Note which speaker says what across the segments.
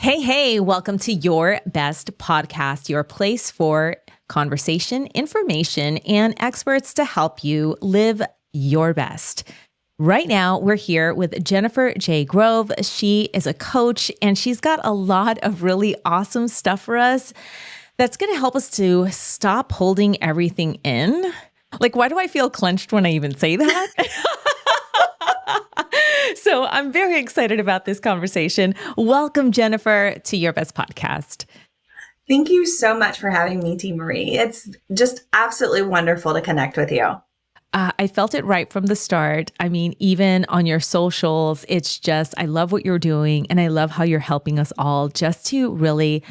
Speaker 1: Hey, welcome to Your Best Podcast, your place for conversation, information, and experts to help you live your best. Right now, we're here with Jennifer J. Grove. She is a coach, and she's got a lot of really awesome stuff for us that's going to help us to stop holding everything in. Like, why do I feel clenched when I even say that? So I'm very excited about this conversation. Welcome, Jennifer, to Your Best Podcast.
Speaker 2: Thank you so much for having me, Teemaree. It's just absolutely wonderful to connect with you.
Speaker 1: I felt it right from the start. I mean, even on your socials, it's just, I love what you're doing. And I love how you're helping us all just to really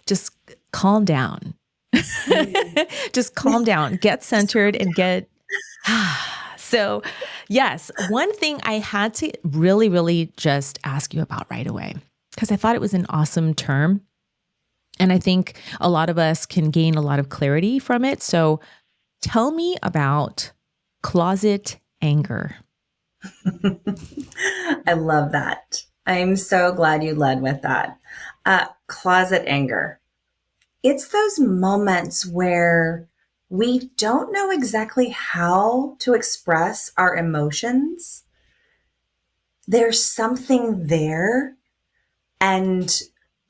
Speaker 1: just calm down. Just calm down, get centered and get... So yes, one thing I had to really just ask you about right away, because I thought it was an awesome term. And I think a lot of us can gain a lot of clarity from it. So tell me about closet anger.
Speaker 2: I love that. I'm so glad you led with that. Closet anger. It's those moments where we don't know exactly how to express our emotions. There's something there. And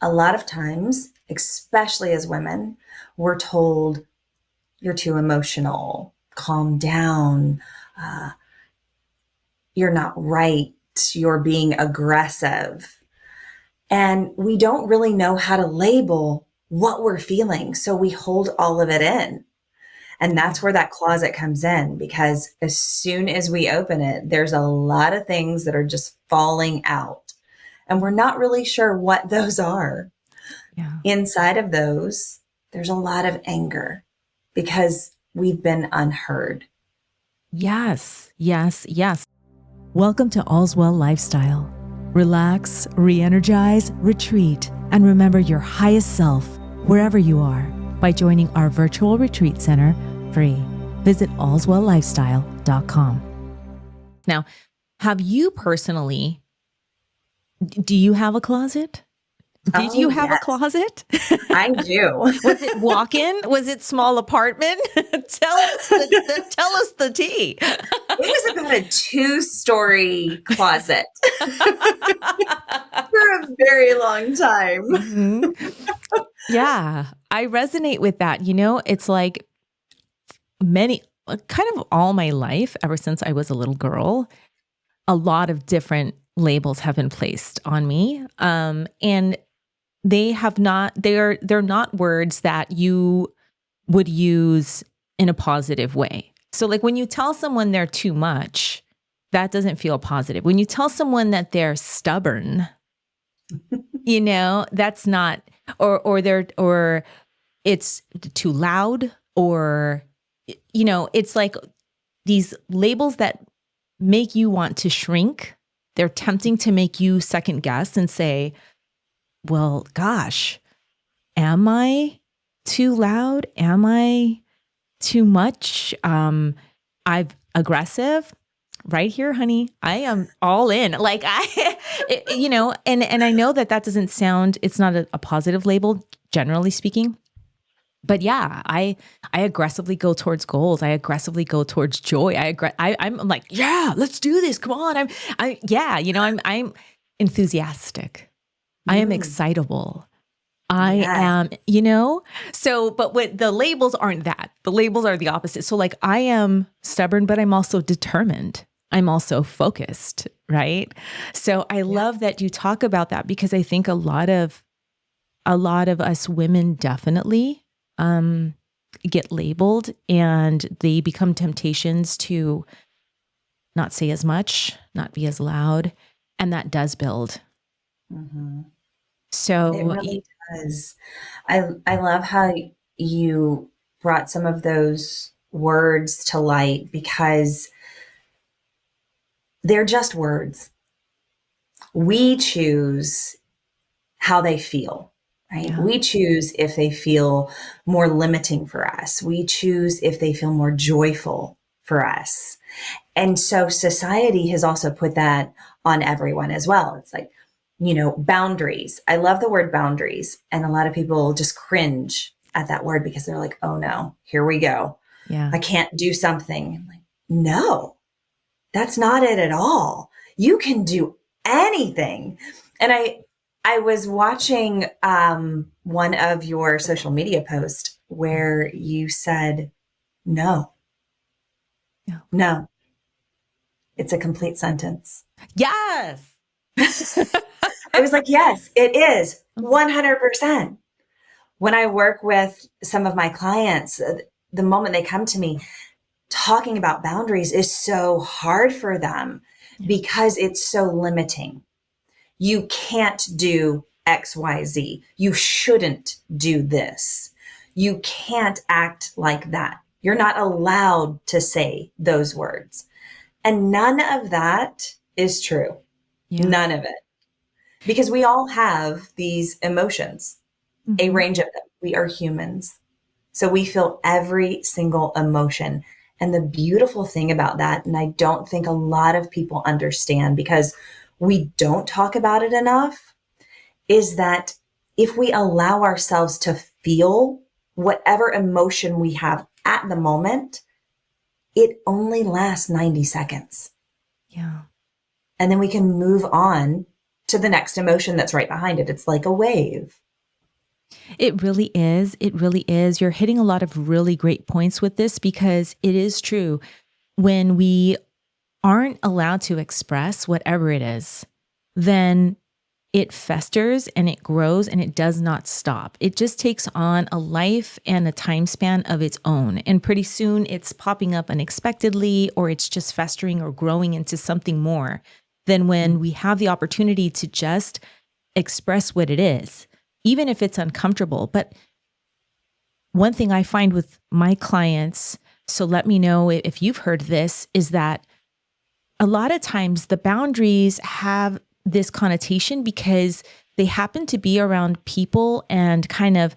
Speaker 2: a lot of times, especially as women, we're told, you're too emotional, calm down, you're not right, you're being aggressive. And we don't really know how to label what we're feeling. So we hold all of it in. And that's where that closet comes in, because as soon as we open it, there's a lot of things that are just falling out. And we're not really sure what those are.
Speaker 1: Yeah.
Speaker 2: Inside of those, there's a lot of anger because we've been unheard.
Speaker 1: Yes. Welcome to All's Well Lifestyle. Relax, re-energize, retreat, and remember your highest self wherever you are by joining our virtual retreat center free. Visit allswelllifestyle.com. Now, have you personally, do you have a closet? Did you have a closet?
Speaker 2: I do.
Speaker 1: Was it walk-in? Was it small apartment? Tell us the tea.
Speaker 2: It was about a 2-story closet for a very long time.
Speaker 1: Mm-hmm. Yeah, I resonate with that. You know, it's like kind of all my life, ever since I was a little girl, a lot of different labels have been placed on me. And they're not words that you would use in a positive way. So like when you tell someone they're too much, that doesn't feel positive. When you tell someone that they're stubborn, you know, that's not, or it's too loud, or, you know, it's like these labels that make you want to shrink. They're tempting to make you second guess and say, well, gosh, am I too loud? Am I too much? I'm aggressive right here, honey. I am all in. Like you know, and I know that doesn't sound, it's not a positive label, generally speaking. But yeah, I aggressively go towards goals. I aggressively go towards joy. I'm like, yeah, let's do this. Come on. I'm enthusiastic. I am excitable. I am, you know, so, but what the labels aren't that. The labels are the opposite. So like I am stubborn, but I'm also determined. I'm also focused, right? So I love that you talk about that, because I think a lot of us women definitely get labeled, and they become temptations to not say as much, not be as loud. And that does build.
Speaker 2: Mm-hmm.
Speaker 1: So
Speaker 2: it really does. I love how you brought some of those words to light, because they're just words. We choose how they feel, right?
Speaker 1: Yeah.
Speaker 2: We choose if they feel more limiting for us. We choose if they feel more joyful for us. And so society has also put that on everyone as well. It's like, Boundaries. I love the word boundaries. And a lot of people just cringe at that word because they're like, oh no, here we go.
Speaker 1: Yeah.
Speaker 2: I can't do something. I'm like, no, that's not it at all. You can do anything. And I was watching one of your social media posts where you said, no,
Speaker 1: Yeah.
Speaker 2: no, it's a complete sentence.
Speaker 1: Yes.
Speaker 2: I was like, yes, it is 100%. When I work with some of my clients, the moment they come to me, talking about boundaries is so hard for them
Speaker 1: Yeah.
Speaker 2: because it's so limiting. You can't do XYZ. You shouldn't do this. You can't act like that. You're not allowed to say those words. And none of that is true.
Speaker 1: Yeah.
Speaker 2: None of it. Because we all have these emotions, a
Speaker 1: Mhm.
Speaker 2: range of them. We are humans. So we feel every single emotion. And the beautiful thing about that, and I don't think a lot of people understand because we don't talk about it enough, is that if we allow ourselves to feel whatever emotion we have at the moment, it only lasts 90 seconds.
Speaker 1: Yeah.
Speaker 2: And then we can move on to the next emotion that's right behind it. It's like a wave.
Speaker 1: It really is. It really is. You're hitting a lot of really great points with this because it is true. When we aren't allowed to express whatever it is, then it festers and it grows and it does not stop. It just takes on a life and a time span of its own. And pretty soon it's popping up unexpectedly, or it's just festering or growing into something more than when we have the opportunity to just express what it is, even if it's uncomfortable. But one thing I find with my clients, so let me know if you've heard this, is that a lot of times the boundaries have this connotation because they happen to be around people and kind of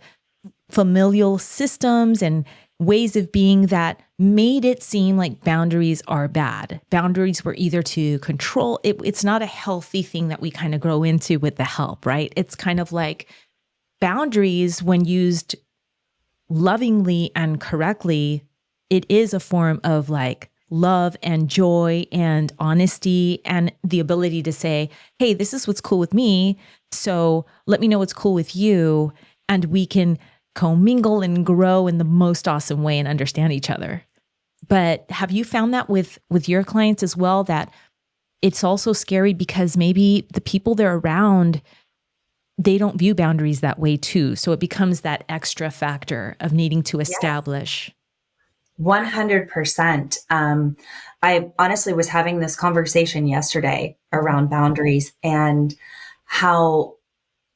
Speaker 1: familial systems and ways of being that made it seem like boundaries are bad. Boundaries were either to control it. It's not a healthy thing that we kind of grow into with the help, right? It's kind of like boundaries, when used lovingly and correctly, it is a form of like love and joy and honesty and the ability to say, hey, this is what's cool with me. So let me know what's cool with you. And we can commingle and grow in the most awesome way and understand each other. But have you found that with your clients as well, that it's also scary because maybe the people they're around, they don't view boundaries that way too. So it becomes that extra factor of needing to establish.
Speaker 2: 100%. I honestly was having this conversation yesterday around boundaries and how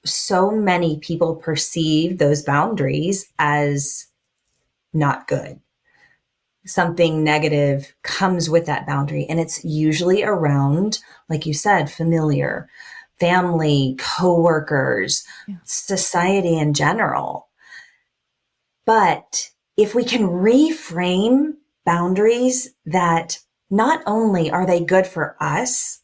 Speaker 2: so many people perceive those boundaries as not good. Something negative comes with that boundary, and it's usually around, like you said, familiar, family, coworkers, society in general. But if we can reframe boundaries that not only are they good for us,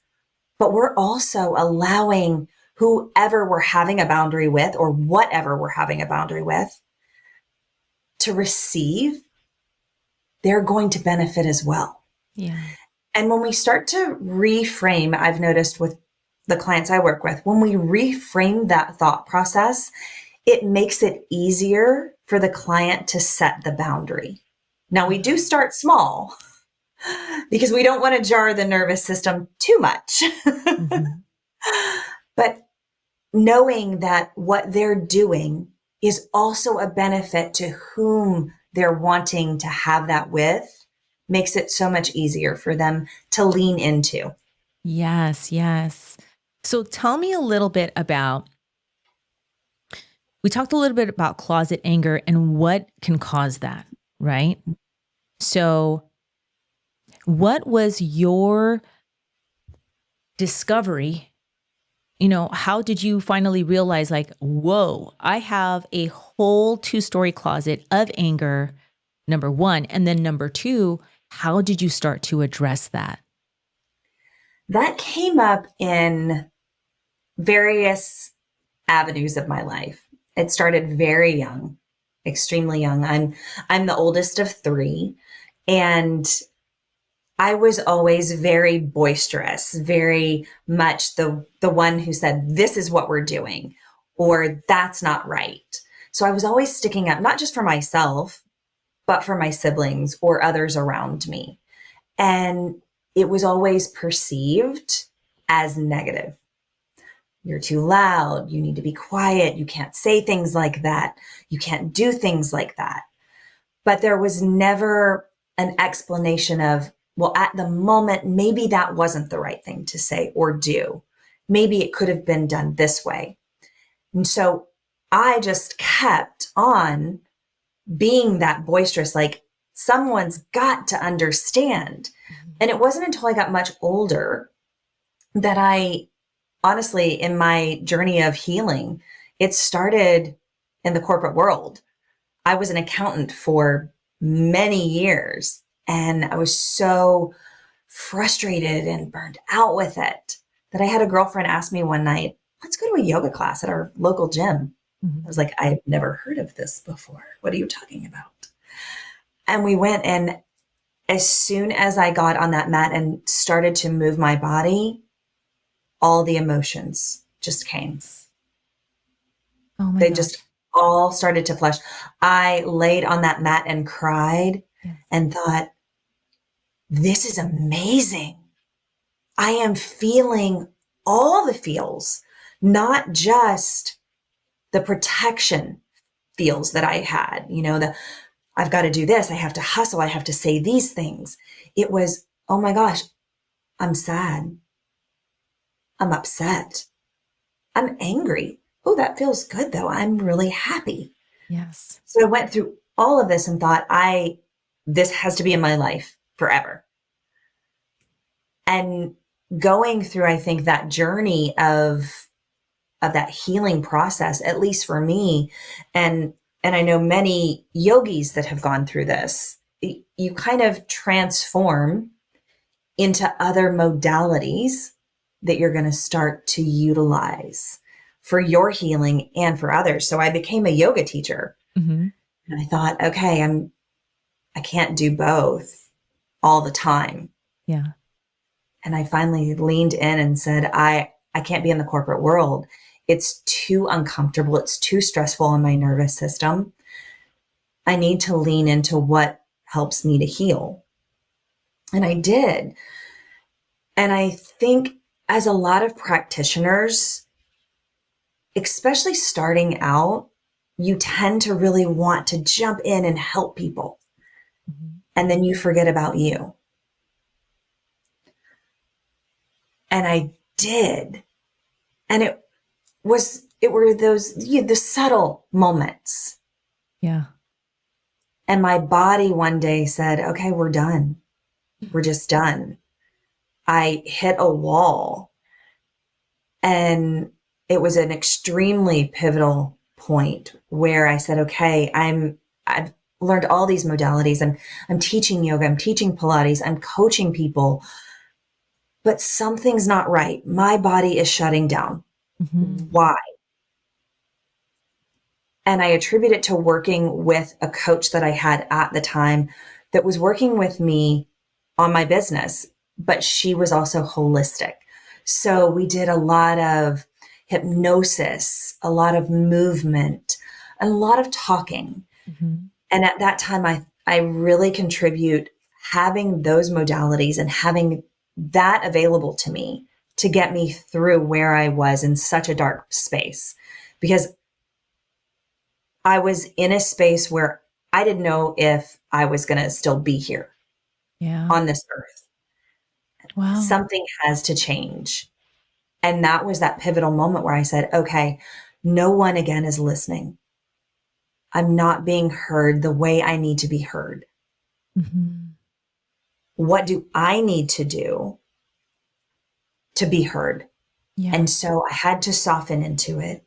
Speaker 2: but we're also allowing whoever we're having a boundary with or whatever we're having a boundary with to receive, they're going to benefit as well.
Speaker 1: Yeah.
Speaker 2: And when we start to reframe, I've noticed with the clients I work with, when we reframe that thought process, it makes it easier for the client to set the boundary. Now, we do start small because we don't want to jar the nervous system too much.
Speaker 1: Mm-hmm.
Speaker 2: But knowing that what they're doing is also a benefit to whom they're wanting to have that with makes it so much easier for them to lean into.
Speaker 1: Yes, yes. So tell me a little bit about, we talked a little bit about closet anger and what can cause that, right? So what was your discovery? How did you finally realize, like, whoa, I have a whole 2-story closet of anger, number one. And then number two, how did you start to address that?
Speaker 2: That came up in various avenues of my life. It started very young, extremely young. I'm the oldest of three, and I was always very boisterous, very much the one who said, this is what we're doing, or that's not right. So I was always sticking up, not just for myself, but for my siblings or others around me. And it was always perceived as negative. You're too loud. You need to be quiet. You can't say things like that. You can't do things like that. But there was never an explanation of, well, at the moment, maybe that wasn't the right thing to say or do. Maybe it could have been done this way. And so I just kept on being that boisterous, like someone's got to understand. And it wasn't until I got much older that I honestly, in my journey of healing, it started in the corporate world. I was an accountant for many years, and I was so frustrated and burned out with it that I had a girlfriend ask me one night, let's go to a yoga class at our local gym.
Speaker 1: Mhm.
Speaker 2: I was like, I've never heard of this before. What are you talking about? And we went, and as soon as I got on that mat and started to move my body, all the emotions just came.
Speaker 1: Oh my
Speaker 2: They
Speaker 1: gosh.
Speaker 2: just all started to flush. I laid on that mat and cried and thought, this is amazing. I am feeling all the feels, not just the protection feels that I had, I've got to do this. I have to hustle. I have to say these things. It was, oh my gosh, I'm sad. I'm upset. I'm angry. Oh, that feels good though. I'm really happy.
Speaker 1: Yes.
Speaker 2: So I went through all of this and thought, this has to be in my life forever. And going through, I think, that journey of that healing process, at least for me, and I know many yogis that have gone through this, you kind of transform into other modalities that you're going to start to utilize for your healing and for others. So I became a yoga teacher.
Speaker 1: Mm-hmm.
Speaker 2: And I thought, okay, I can't do both all the time.
Speaker 1: Yeah.
Speaker 2: And I finally leaned in and said, I can't be in the corporate world. It's too uncomfortable. It's too stressful on my nervous system. I need to lean into what helps me to heal. And I did. And I think as a lot of practitioners, especially starting out, you tend to really want to jump in and help people.
Speaker 1: Mm-hmm.
Speaker 2: And then you forget about you. And I did. And it were those, the subtle moments.
Speaker 1: Yeah.
Speaker 2: And my body one day said, okay, we're done. We're just done. I hit a wall, and it was an extremely pivotal point where I said, okay, I've learned all these modalities. I'm teaching yoga. I'm teaching Pilates. I'm coaching people, but something's not right. My body is shutting down.
Speaker 1: Mm-hmm.
Speaker 2: Why? And I attribute it to working with a coach that I had at the time that was working with me on my business, but she was also holistic. So we did a lot of hypnosis, a lot of movement, and a lot of talking.
Speaker 1: Mm-hmm.
Speaker 2: And at that time, I really contribute having those modalities and having that available to me to get me through where I was in such a dark space, because I was in a space where I didn't know if I was going to still be here on this earth.
Speaker 1: Wow.
Speaker 2: Something has to change. And that was that pivotal moment where I said, okay, no one again is listening. I'm not being heard the way I need to be heard.
Speaker 1: Mm-hmm.
Speaker 2: What do I need to do to be heard?
Speaker 1: Yeah.
Speaker 2: And so I had to soften into it.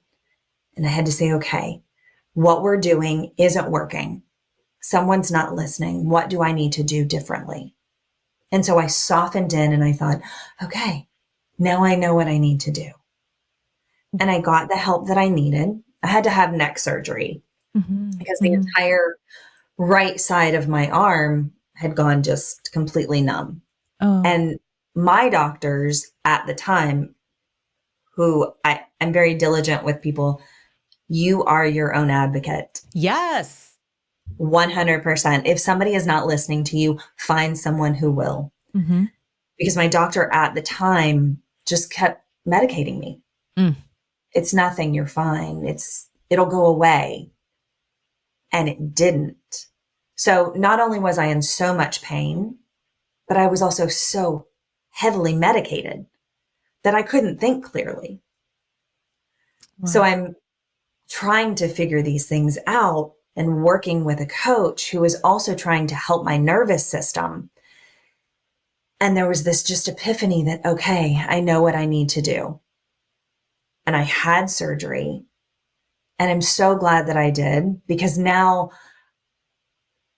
Speaker 2: And I had to say, okay, what we're doing isn't working. Someone's not listening. What do I need to do differently? And so I softened in and I thought, okay, now I know what I need to do. and I got the help that I needed. I had to have neck surgery
Speaker 1: Mm-hmm.
Speaker 2: because the
Speaker 1: Mm-hmm.
Speaker 2: entire right side of my arm had gone just completely numb.
Speaker 1: Oh,
Speaker 2: And my doctors at the time, who I'm very diligent with people, you are your own advocate.
Speaker 1: yes.
Speaker 2: 100%. If somebody is not listening to you, find someone who will.
Speaker 1: Mm-hmm.
Speaker 2: Because my doctor at the time just kept medicating me.
Speaker 1: Mm.
Speaker 2: It's nothing, you're fine. It'll go away. And it didn't. So not only was I in so much pain, but I was also so heavily medicated that I couldn't think clearly. So
Speaker 1: Wow.
Speaker 2: I'm trying to figure these things out and working with a coach who is also trying to help my nervous system. And there was this just epiphany that, okay, I know what I need to do. And I had surgery. And I'm so glad that I did, because now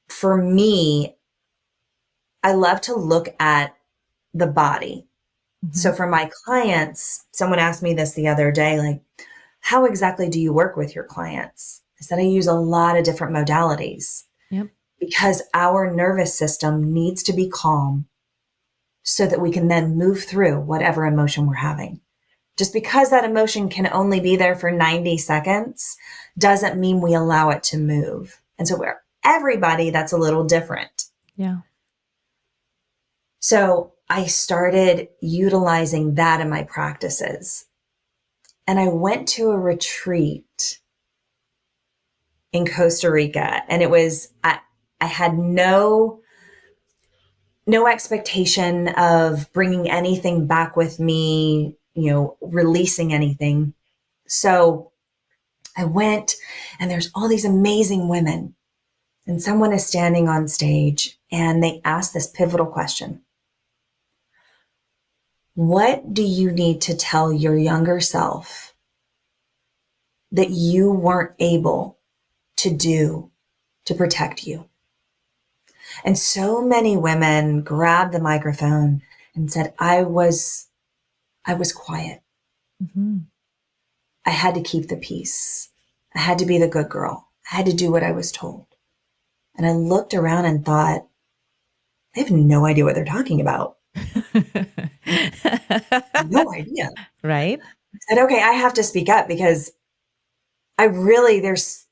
Speaker 2: for me, I love to look at the body.
Speaker 1: Mm-hmm.
Speaker 2: So for my clients, someone asked me this the other day, like, how exactly do you work with your clients? I said, I use a lot of different modalities
Speaker 1: Yep.
Speaker 2: because our nervous system needs to be calm so that we can then move through whatever emotion we're having. Just because that emotion can only be there for 90 seconds doesn't mean we allow it to move. And so we're everybody, that's a little different.
Speaker 1: Yeah.
Speaker 2: So I started utilizing that in my practices. And I went to a retreat in Costa Rica, and I had no expectation of bringing anything back with me, releasing anything. So I went, and there's all these amazing women, and someone is standing on stage, and they ask this pivotal question. What do you need to tell your younger self that you weren't able to do to protect you? And so many women grabbed the microphone and said, I was quiet.
Speaker 1: Mm-hmm.
Speaker 2: I had to keep the peace. I had to be the good girl. I had to do what I was told. And I looked around and thought, I have no idea what they're talking about. No idea.
Speaker 1: Right?
Speaker 2: I said, okay, I have to speak up because there's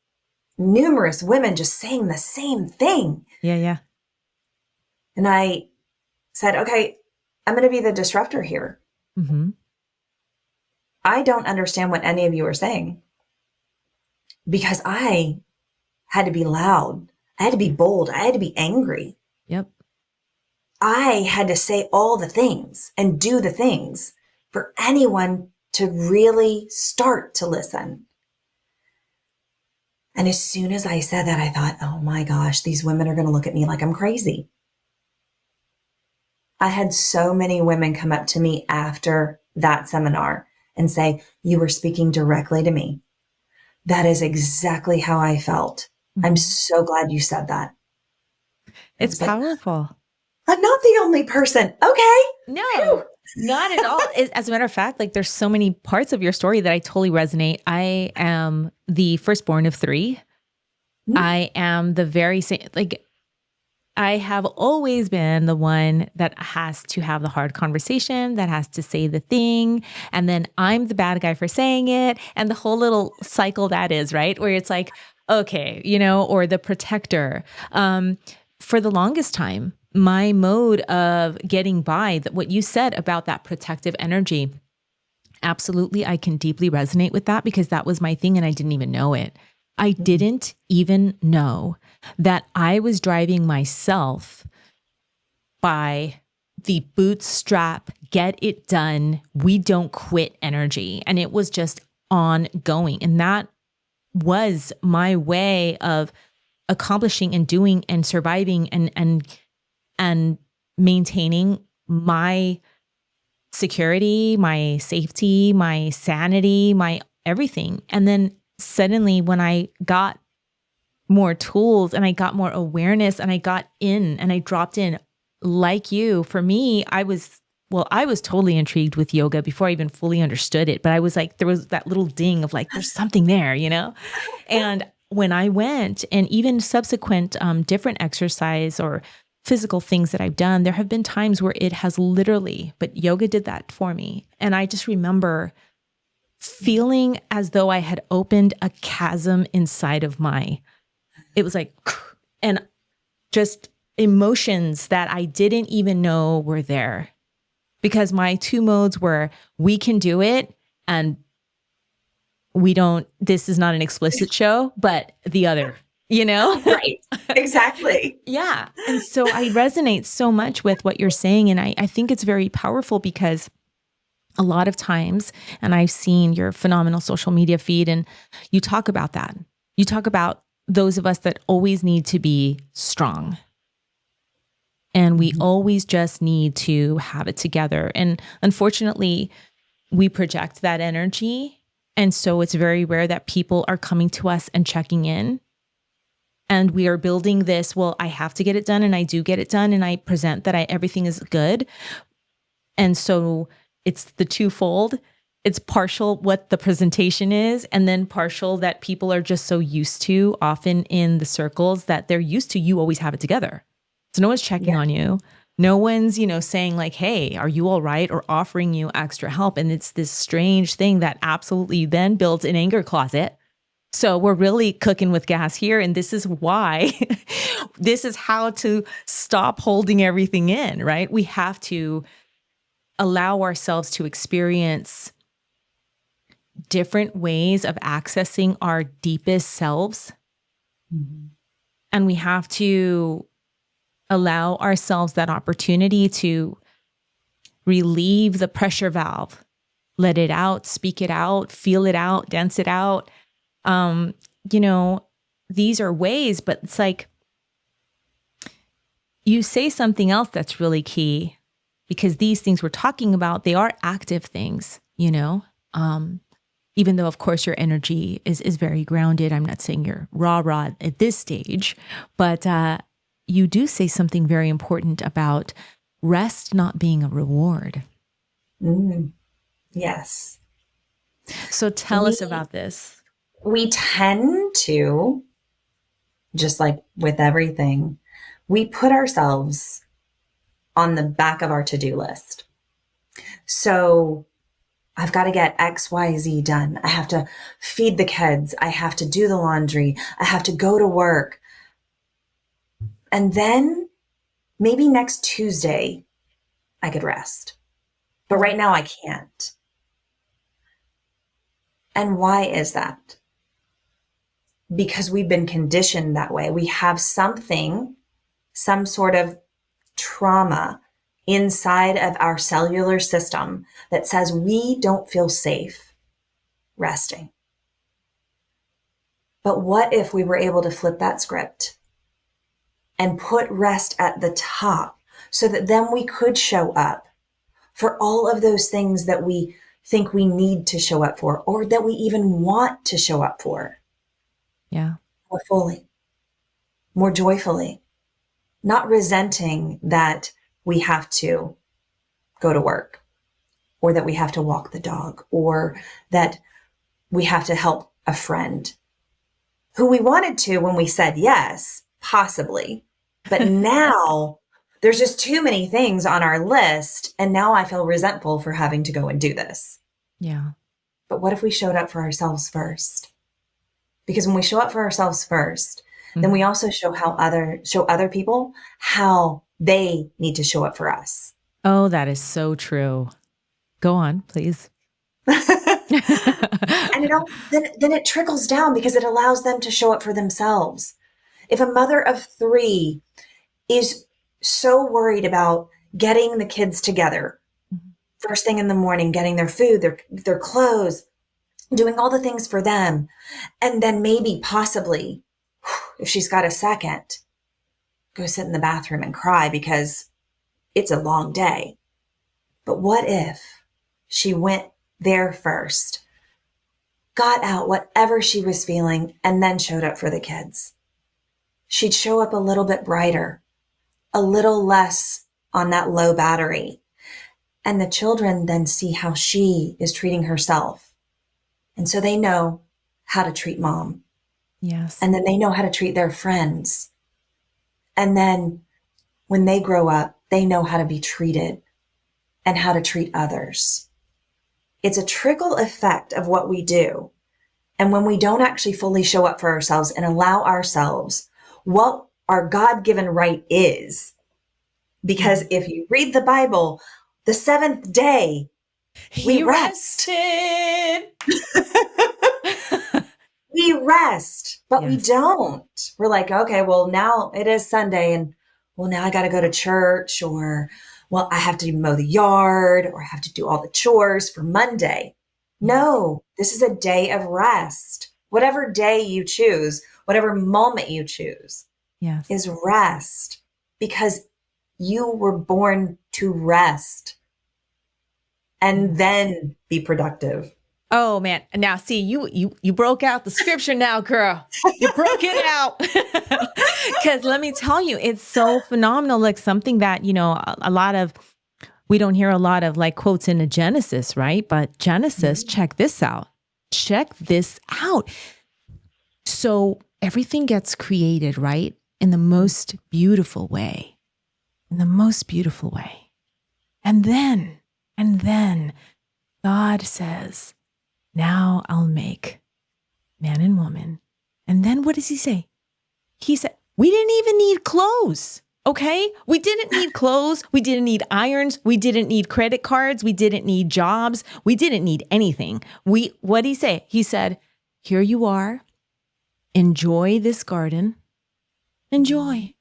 Speaker 2: numerous women just saying the same thing.
Speaker 1: Yeah, yeah.
Speaker 2: And I said, okay, I'm going to be the disruptor here.
Speaker 1: Mm-hmm.
Speaker 2: I don't understand what any of you are saying because I had to be loud. I had to be bold. I had to be angry.
Speaker 1: Yep.
Speaker 2: I had to say all the things and do the things for anyone to really start to listen. And as soon as I said that, I thought, oh my gosh, these women are going to look at me like I'm crazy. I had so many women come up to me after that seminar and say, you were speaking directly to me. That is exactly how I felt. I'm
Speaker 1: Mm-hmm.
Speaker 2: so glad you said that. I
Speaker 1: It's
Speaker 2: was like,
Speaker 1: powerful.
Speaker 2: I'm not the only person. Okay.
Speaker 1: No,
Speaker 2: Phew.
Speaker 1: not at all. As a matter of fact, like there's so many parts of your story that I totally resonate. I am the firstborn of three. I am the very same, like I have always been the one that has to have the hard conversation, that has to say the thing. And then I'm the bad guy for saying it. And the whole little cycle that is, right? Where it's like, okay, or the protector. For the longest time, my mode of getting by, that what you said about that protective energy, absolutely, I can deeply resonate with that because that was my thing and I didn't even know it. I didn't even know that I was driving myself by the bootstrap, get it done, we don't quit energy. And it was just ongoing. And that was my way of accomplishing and doing and surviving and maintaining my security, my safety, my sanity, my everything. And then suddenly when I got more tools and I got more awareness and I got in and I dropped in like you, for me, I was well, I was totally intrigued with yoga before I even fully understood it. But I was like, there was that little ding of like, there's something there, you know? And when I went, and even subsequent different exercise or physical things that I've done, there have been times where it has literally, but yoga did that for me. And I just remember feeling as though I had opened a chasm inside of it was like, and just emotions that I didn't even know were there. Because my two modes were, we can do it, and we don't, this is not an explicit show, but the other, you know?
Speaker 2: Right. Exactly.
Speaker 1: Yeah. And so I resonate so much with what you're saying. And I think it's very powerful because a lot of times, and I've seen your phenomenal social media feed, and you talk about that. You talk about those of us that always need to be strong. And we always just need to have it together. And unfortunately, we project that energy. And so it's very rare that people are coming to us and checking in. And we are building this, well, I have to get it done, and I do get it done, and I present that everything is good. And so it's the twofold. It's partial what the presentation is, and then partial that people are just so used to, often in the circles, that they're used to you always have it together. So no one's checking on you. No one's, saying like, hey, are you all right? Or offering you extra help. And it's this strange thing that absolutely then builds an anger closet. So we're really cooking with gas here. And this is why, this is how to stop holding everything in, right? We have to allow ourselves to experience different ways of accessing our deepest selves. Mm-hmm. And we have to allow ourselves that opportunity to relieve the pressure valve, let it out, speak it out, feel it out, dance it out. These are ways, but it's like you say something else that's really key, because these things we're talking about, they are active things, even though, of course, your energy is very grounded. I'm not saying you're rah at this stage, but you do say something very important about rest not being a reward.
Speaker 2: Yes.
Speaker 1: So tell us about this.
Speaker 2: We tend to, just like with everything, we put ourselves on the back of our to-do list. So I've got to get X, Y, Z done. I have to feed the kids. I have to do the laundry. I have to go to work. And then maybe next Tuesday, I could rest. But right now I can't. And why is that? Because we've been conditioned that way. We have some sort of trauma inside of our cellular system that says we don't feel safe resting. But what if we were able to flip that script and put rest at the top, so that then we could show up for all of those things that we think we need to show up for, or that we even want to show up for?
Speaker 1: Yeah.
Speaker 2: More fully, more joyfully, not resenting that we have to go to work, or that we have to walk the dog, or that we have to help a friend who we wanted to when we said yes, possibly. But now there's just too many things on our list. And now I feel resentful for having to go and do this.
Speaker 1: Yeah.
Speaker 2: But what if we showed up for ourselves first? Because when we show up for ourselves first, then we also show other people how they need to show up for us.
Speaker 1: Oh, that is so true. Go on, please.
Speaker 2: And then it trickles down, because it allows them to show up for themselves. If a mother of 3 is so worried about getting the kids together first thing in the morning, getting their food, their clothes, doing all the things for them, and then maybe possibly, if she's got a second, go sit in the bathroom and cry because it's a long day. But what if she went there first, got out whatever she was feeling, and then showed up for the kids? She'd show up a little bit brighter, a little less on that low battery. And the children then see how she is treating herself. And so they know how to treat mom.
Speaker 1: Yes.
Speaker 2: And then they know how to treat their friends. And then when they grow up, they know how to be treated and how to treat others. It's a trickle effect of what we do. And when we don't actually fully show up for ourselves and allow ourselves what our God-given right is, because if you read the Bible, the seventh day, we
Speaker 1: He
Speaker 2: rest.
Speaker 1: rested.
Speaker 2: We rest, but we
Speaker 1: Yes.
Speaker 2: don't. We're like, okay, well, now it is Sunday and well, now I got to go to church, or well, I have to mow the yard, or I have to do all the chores for Monday. No, this is a day of rest. Whatever day you choose, whatever moment you choose
Speaker 1: Yes.
Speaker 2: is rest, because you were born to rest and then be productive.
Speaker 1: Oh man. Now see, you broke out the scripture now, girl. You broke it out. Cause let me tell you, it's so phenomenal. Like something that, a lot of, we don't hear a lot of like quotes in a Genesis, right? But Genesis, check this out. Check this out. So everything gets created, right? In the most beautiful way. In the most beautiful way. And then God says, now I'll make man and woman. And then what does he say? He said, we didn't even need clothes. Okay. We didn't need clothes. We didn't need irons. We didn't need credit cards. We didn't need jobs. We didn't need anything. What did he say? He said, here you are. Enjoy this garden. Enjoy.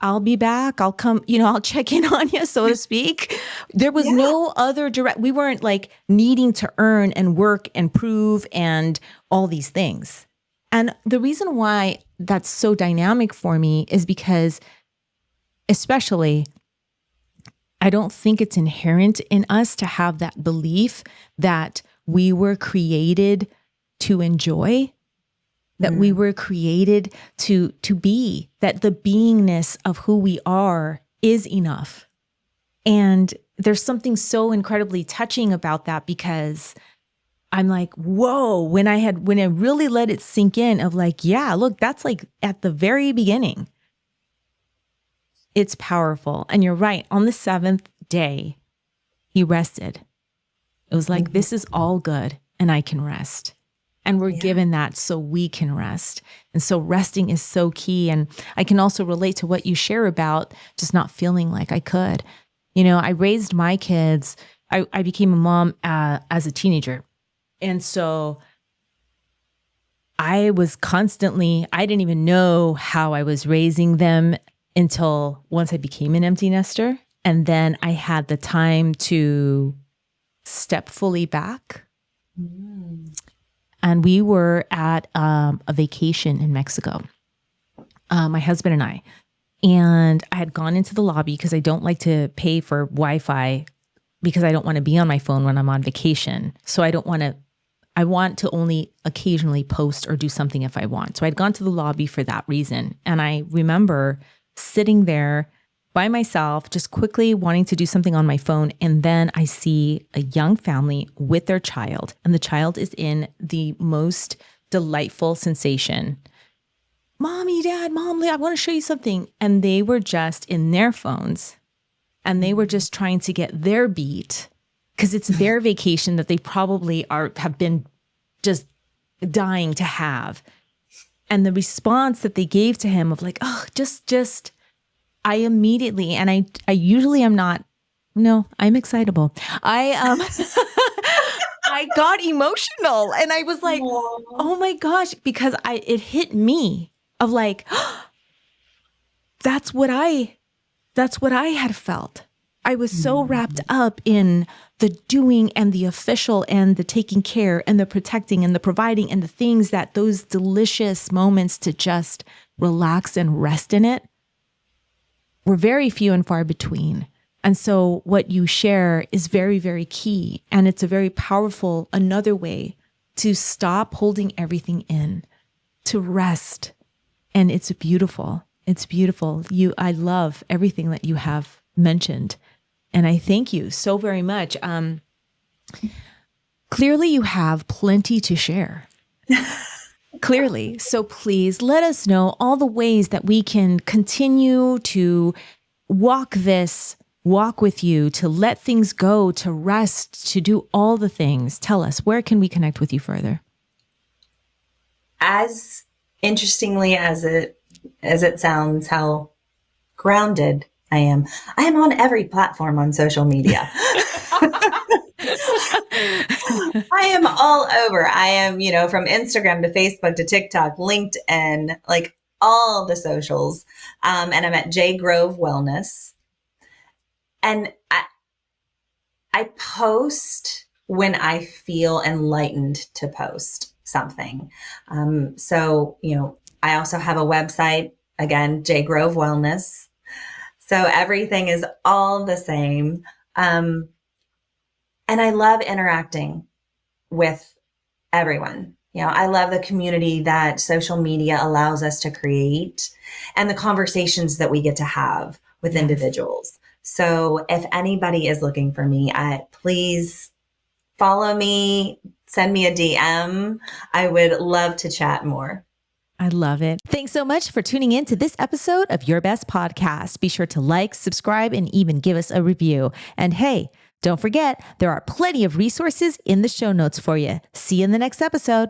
Speaker 1: I'll be back. I'll come, I'll check in on you, so to speak. There was no other we weren't like needing to earn and work and prove and all these things. And the reason why that's so dynamic for me is because, especially, I don't think it's inherent in us to have that belief that we were created to enjoy, that we were created to be, that the beingness of who we are is enough. And there's something so incredibly touching about that, because I'm like, whoa, when I really let it sink in of like, yeah, look, that's like at the very beginning. It's powerful. And you're right. On the seventh day, he rested. It was like, this is all good and I can rest. And we're given that so we can rest. And so resting is so key. And I can also relate to what you share about just not feeling like I could. I raised my kids. I became a mom as a teenager. And so I didn't even know how I was raising them until once I became an empty nester. And then I had the time to step fully back. And we were at a vacation in Mexico, my husband and I. And I had gone into the lobby because I don't like to pay for Wi-Fi because I don't want to be on my phone when I'm on vacation. So I want to only occasionally post or do something if I want. So I'd gone to the lobby for that reason. And I remember sitting there by myself, just quickly wanting to do something on my phone. And then I see a young family with their child, and the child is in the most delightful sensation. Mommy, Dad, Mom, I want to show you something. And they were just in their phones, and they were just trying to get their beat because it's their vacation that they probably have been just dying to have. And the response that they gave to him of like, oh, just, I immediately, and I usually am not, no, I'm excitable. I got emotional, and I was like, oh my gosh, because it hit me of like, that's what I had felt. I was so wrapped up in the doing and the official and the taking care and the protecting and the providing and the things that those delicious moments to just relax and rest in it were very few and far between. And so what you share is very, very key. And it's a very powerful, another way to stop holding everything in, to rest. And it's beautiful. It's beautiful. I love everything that you have mentioned. And I thank you so very much. Clearly, you have plenty to share. Clearly. So please let us know all the ways that we can continue to walk with you, to let things go, to rest, to do all the things. Tell us, where can we connect with you further?
Speaker 2: As interestingly as it sounds, how grounded I am on every platform on social media. I am all over. I am, from Instagram to Facebook to TikTok, LinkedIn, like all the socials. And I'm at J Grove Wellness. And I post when I feel enlightened to post something. So, I also have a website, again, J Grove Wellness. So everything is all the same. And I love interacting with everyone. I love the community that social media allows us to create and the conversations that we get to have with individuals. So if anybody is looking for me, please follow me, send me a DM. I would love to chat more.
Speaker 1: I love it. Thanks so much for tuning in to this episode of Your Best Podcast. Be sure to like, subscribe, and even give us a review. And hey, don't forget, there are plenty of resources in the show notes for you. See you in the next episode.